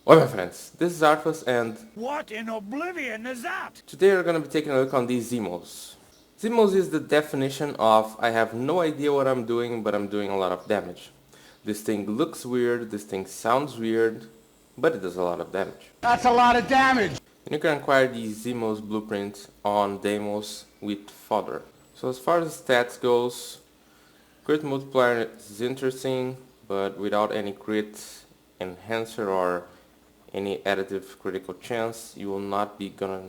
Well, my friends, this is Arthas, and What in oblivion is that? today we're going to be taking a look on these Zymos. Zymos is the definition of I have no idea what I'm doing, but I'm doing a lot of damage. This thing looks weird, this thing sounds weird, but it does a lot of damage. That's a lot of damage. And you can acquire these Zymos blueprints on demos with fodder. So as far as stats goes, crit multiplier is interesting, but without any crit enhancer or any additive critical chance, you will not be gonna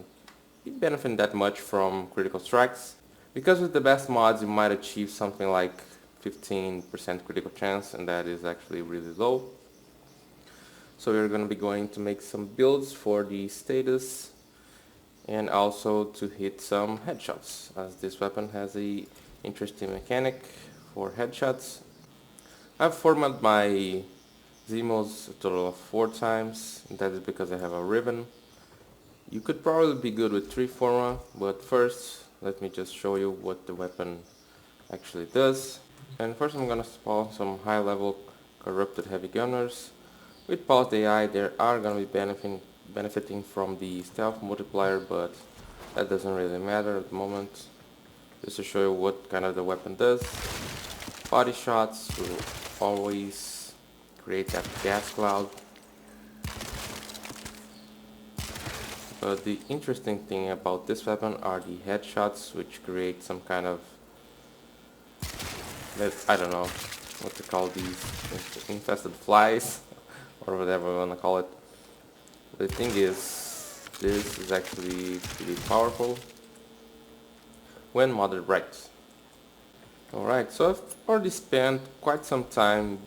be benefiting that much from critical strikes. Because with the best mods you might achieve something like 15% critical chance, and that is actually really low. So we're gonna be going to make some builds for the status and also to hit some headshots, as this weapon has a interesting mechanic for headshots. I've formatted my Zymos a total of 4 times, and that is because I have a ribbon. You could probably be good with 3 format, but first let me just show you what the weapon actually does. And first I'm gonna spawn some high level corrupted heavy gunners. With paused AI they are gonna be benefiting from the stealth multiplier, but that doesn't really matter at the moment. Just to show you what kind of the weapon does. Body shots will always create that gas cloud. But the interesting thing about this weapon are the headshots, which create some kind of, I don't know what to call these, infested flies or whatever you wanna call it. The thing is, this is actually pretty powerful when modded right. Alright, so I've already spent quite some time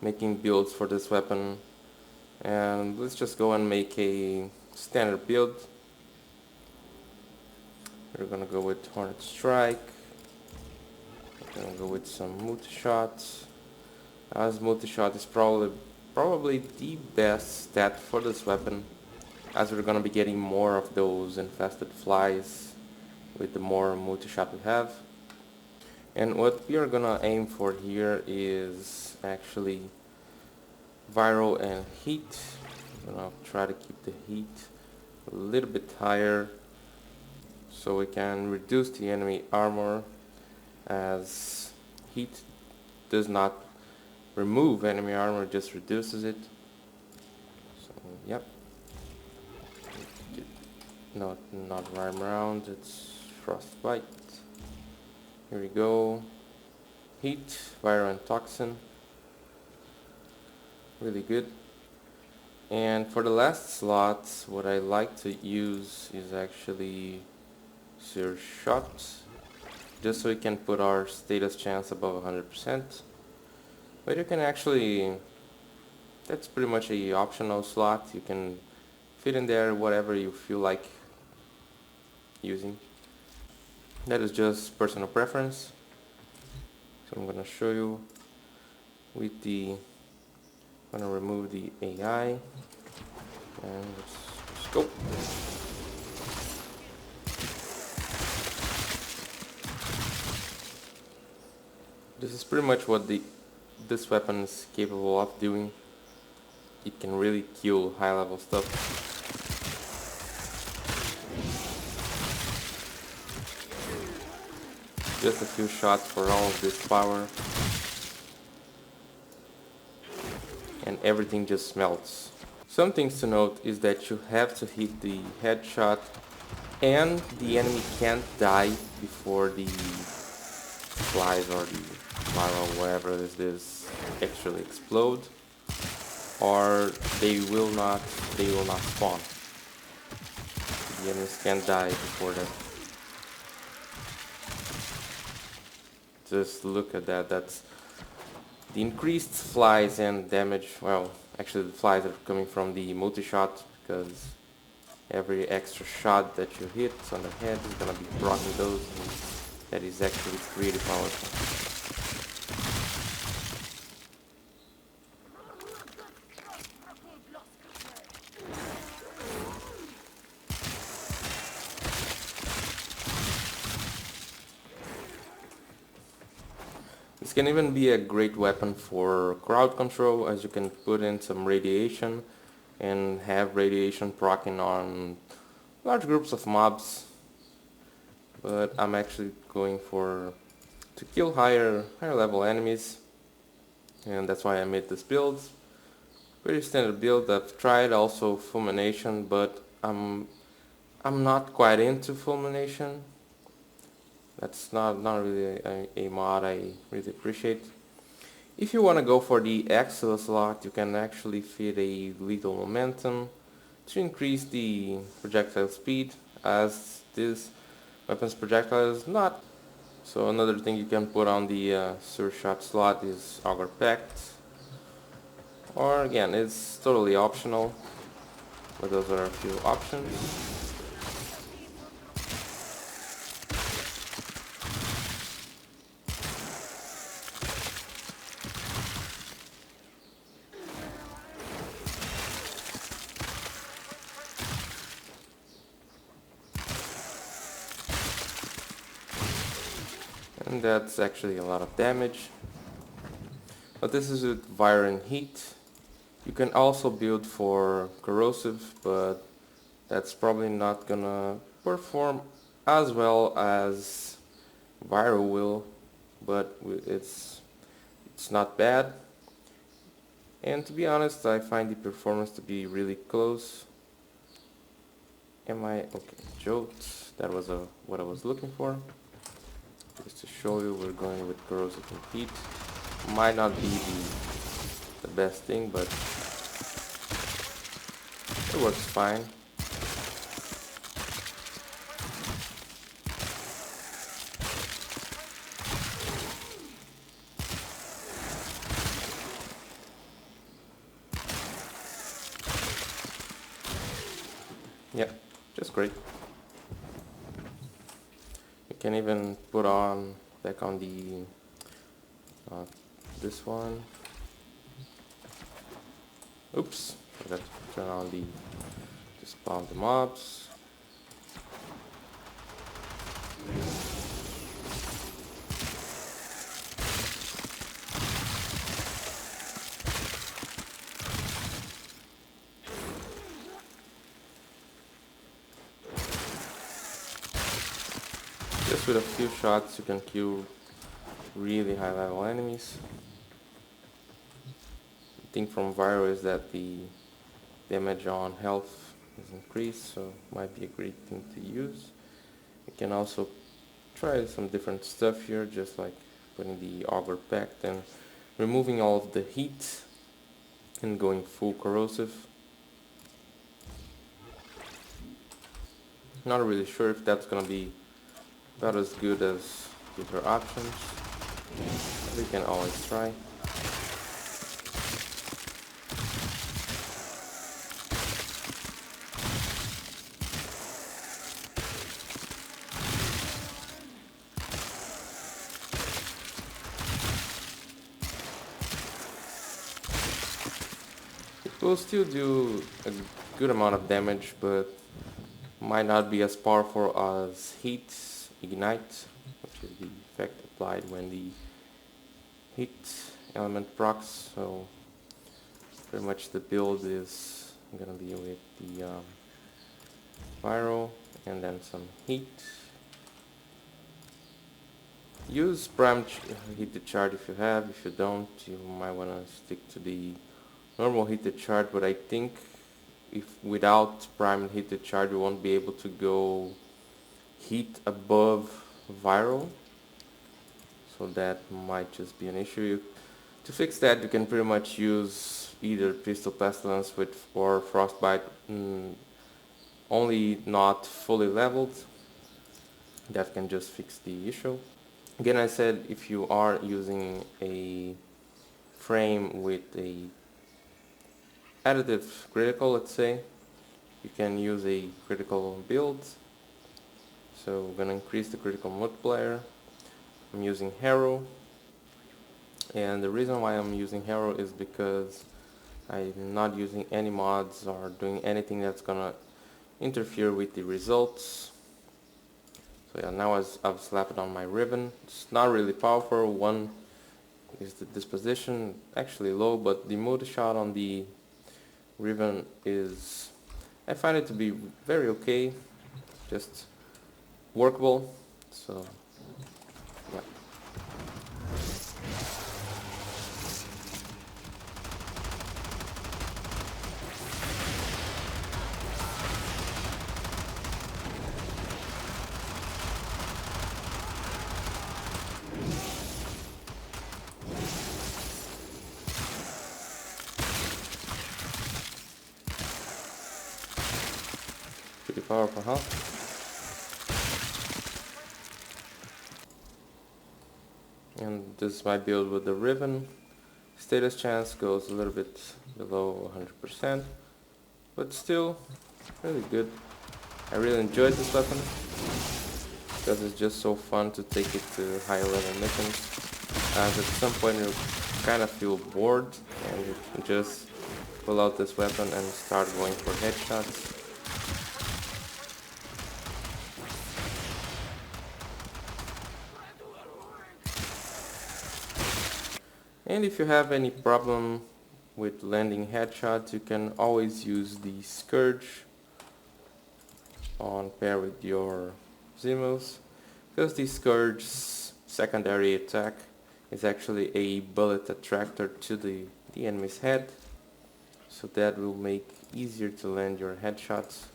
making builds for this weapon, and let's just go and make a standard build. We're gonna go with Hornet Strike. We're gonna go with some multi-shots, as multi-shot is probably the best stat for this weapon, as we're gonna be getting more of those infested flies with the more multi-shot we have. And what we are gonna aim for here is actually viral and heat. I'm gonna try to keep the heat a little bit higher so we can reduce the enemy armor, as heat does not remove enemy armor, just reduces it. So yep, no, not rhyme round, it's frostbite. Here we go. Heat, viral and toxin, really good. And for the last slot, what I like to use is actually Sear Shot, just so we can put our status chance above 100%. But you can actually, that's pretty much a optional slot. You can fit in there whatever you feel like using. That is just personal preference. So I'm gonna show you with the, I'm gonna remove the AI and let's go. This is pretty much what this weapon is capable of doing. It can really kill high level stuff. Just a few shots for all of this power and everything just melts. Some things to note is that you have to hit the headshot and the enemy can't die before the flies or the viral, whatever it is, actually explode, or they will not spawn. The enemies can't die before that. Just look at that. That's the increased flies and damage. Well, actually the flies are coming from the multi-shot, because every extra shot that you hit on the head is gonna be blocking those, and that is actually pretty powerful. This can even be a great weapon for crowd control, as you can put in some radiation and have radiation proccing on large groups of mobs, but I'm actually going for to kill higher level enemies, and that's why I made this build. Pretty standard build. I've tried also fulmination, but I'm not quite into fulmination. That's not really a mod I really appreciate. If you want to go for the Axle slot, you can actually feed a lethal momentum to increase the projectile speed, as this weapon's projectile is not. So another thing you can put on the Sewer Shot slot is Auger Pact, or again, it's totally optional, but those are a few options. And that's actually a lot of damage. But this is with Fire and Heat. You can also build for Corrosive, but that's probably not gonna perform as well as Viral will, but it's not bad. And to be honest, I find the performance to be really close. Am I okay? Jolt. That was what I was looking for. Just to show you, we're going with Corrosive and Heat. Might not be the best thing, but it works fine. Yeah, just great. You can even put on back on the this one. Oops, forgot to turn on the to spawn the mobs. Just with a few shots you can kill really high level enemies. The thing from Viral is that the damage on health is increased, so might be a great thing to use. You can also try some different stuff here, just like putting the Auger Pact and removing all of the heat and going full corrosive. Not really sure if that's gonna be about as good as the other options. We can always try. It will still do a good amount of damage, but might not be as powerful as Heat Ignite, which is the effect applied when the heat element procs. So pretty much the build is gonna be with the Viral and then some heat. Use primed heated charge if you have. If you don't, you might wanna stick to the normal heated charge, but I think if without primed heated charge you won't be able to go heat above Viral, so that might just be an issue. To fix that, you can pretty much use either Pistol Pestilence with or Frostbite, only not fully leveled. That can just fix the issue. Again, I said if you are using a frame with a additive critical, let's say, you can use a critical build. So we're gonna increase the critical multiplier. I'm using Harrow, and the reason why I'm using Harrow is because I'm not using any mods or doing anything that's gonna interfere with the results. So yeah, now I've slapped it on my ribbon. It's not really powerful. One is the disposition, actually low, but the multi shot on the Riven is, I find it to be very okay, just workable, so yeah. Pretty powerful, huh? And this is my build with the Riven. Status chance goes a little bit below 100%, but still really good. I really enjoyed this weapon because it's just so fun to take it to high level missions. As at some point you kind of feel bored and you can just pull out this weapon and start going for headshots. And if you have any problem with landing headshots, you can always use the Scourge on pair with your Zymos, because the Scourge's secondary attack is actually a bullet attractor to the enemy's head, so that will make easier to land your headshots.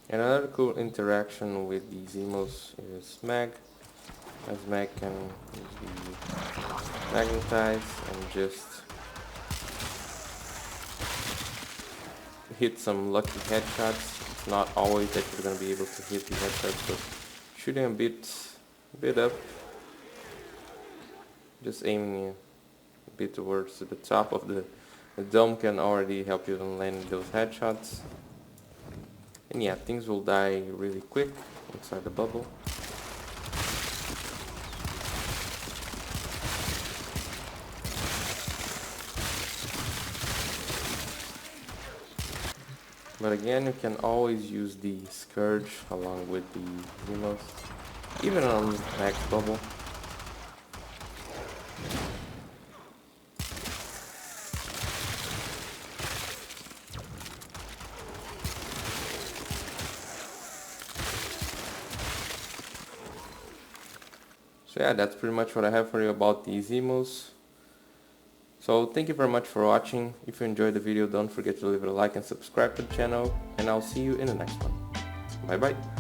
Another cool interaction with the Zymos is Mag, as Mag can be magnetized and just hit some lucky headshots. It's not always that you're going to be able to hit the headshots, but shooting a bit up, just aiming a bit towards the top of the dome can already help you in landing those headshots. And yeah, things will die really quick inside the bubble. But again, you can always use the Scourge along with the Zymos, even on max bubble. So yeah, that's pretty much what I have for you about the Zymos. So thank you very much for watching. If you enjoyed the video, don't forget to leave it a like and subscribe to the channel, and I'll see you in the next one. Bye bye.